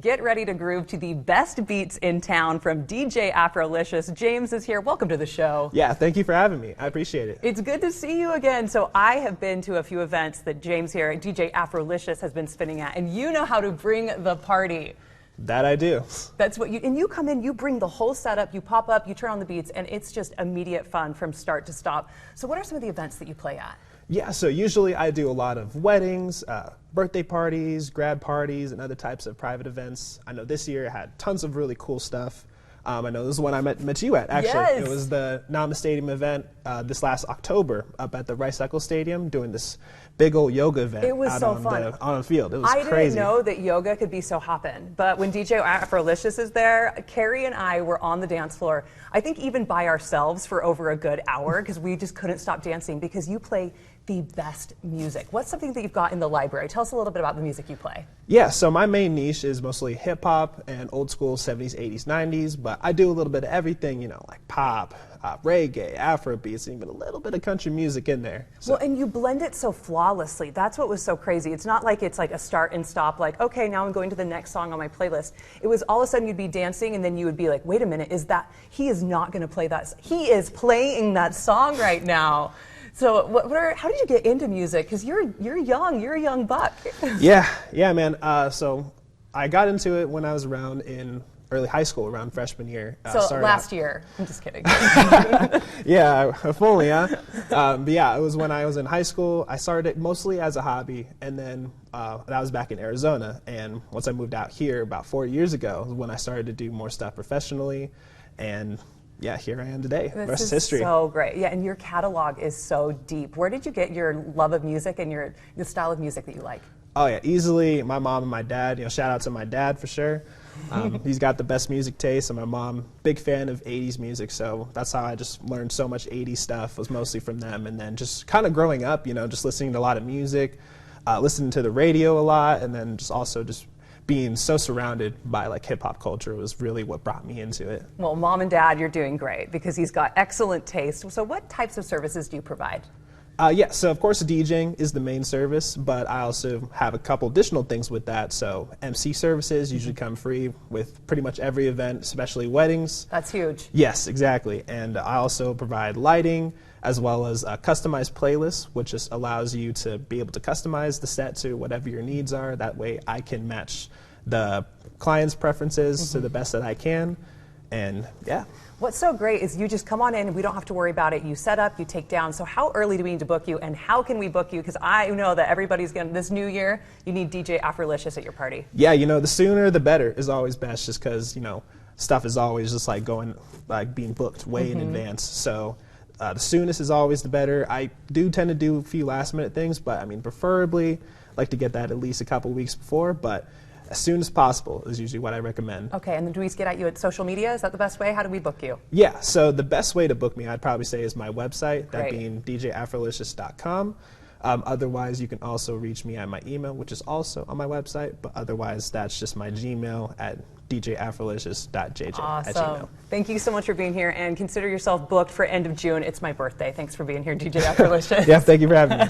Get ready to groove to the best beats in town from DJ Afrolicious. James is here. Welcome to the show. Yeah, thank you for having me. I appreciate it. It's good to see you again. So I have been to a few events that James here, DJ Afrolicious, has been spinning at, and you know how to bring the party. That I do. That's what you come in, you bring the whole setup, you pop up, you turn on the beats, and it's just immediate fun from start to stop. So what are some of the events that you play at? Yeah, so usually I do a lot of weddings, birthday parties, grad parties, and other types of private events. I know this year I had tons of really cool stuff. I know this is one I met you at, actually. Yes. It was the Nama Stadium event this last October up at the Rice Eccles Stadium doing this big old yoga event. It was so fun. On the field. It was crazy. I didn't know that yoga could be so hoppin', but when DJ Afrolicious is there, Carrie and I were on the dance floor, I think even by ourselves for over a good hour because we just couldn't stop dancing because you play the best music. What's something that you've got in the library? Tell us a little bit about the music you play. Yeah, so my main niche is mostly hip hop and old school 70s, 80s, 90s, but I do a little bit of everything, you know, like pop, reggae, Afro beats, and even a little bit of country music in there. So. Well, and you blend it so flawlessly. That's what was so crazy. It's not like it's like a start and stop, like, okay, now I'm going to the next song on my playlist. It was all of a sudden you'd be dancing and then you would be like, wait a minute, he is not going to play that. He is playing that song right now. So how did you get into music? Because you're young, you're a young buck. Yeah, man. So I got into it when I was around in early high school, around freshman year. So last year. I'm just kidding. Yeah, if only, huh? But yeah, it was when I was in high school. I started it mostly as a hobby, and then that was back in Arizona. And once I moved out here about 4 years ago, was when I started to do more stuff professionally, and yeah, here I am today. The rest is history. So great. Yeah, and your catalog is so deep. Where did you get your love of music and the style of music that you like? Oh yeah, easily my mom and my dad. You know, shout out to my dad for sure. He's got the best music taste, and my mom, big fan of 80s music, so that's how I just learned so much 80s stuff, was mostly from them. And then just kind of growing up, you know, just listening to a lot of music, listening to the radio a lot, and then just being so surrounded by like hip hop culture was really what brought me into it. Well, Mom and Dad, you're doing great because he's got excellent taste. So what types of services do you provide? Yeah, so of course DJing is the main service, but I also have a couple additional things with that. So MC services usually come free with pretty much every event, especially weddings. That's huge. Yes, exactly. And I also provide lighting as well as a customized playlist, which just allows you to be able to customize the set to whatever your needs are. That way I can match the client's preferences to the best that I can. And yeah. What's so great is you just come on in and we don't have to worry about it. You set up, you take down. So how early do we need to book you, and how can we book you? Because I know that everybody's going to, this new year, you need DJ Afrolicious at your party. Yeah, you know, the sooner the better is always best, just because, you know, stuff is always just like being booked way in advance. So the soonest is always the better. I do tend to do a few last minute things, but I mean, preferably like to get that at least a couple weeks before, but as soon as possible is usually what I recommend. Okay, and then do we get at you at social media? Is that the best way? How do we book you? Yeah, so the best way to book me, I'd probably say, is my website, that being djafrolicious.com. Otherwise, you can also reach me at my email, which is also on my website, but otherwise, that's just my Gmail at djafrolicious.jj Awesome. at Gmail. Thank you so much for being here, and consider yourself booked for end of June. It's my birthday. Thanks for being here, DJ Afrolicious. Yeah, thank you for having me.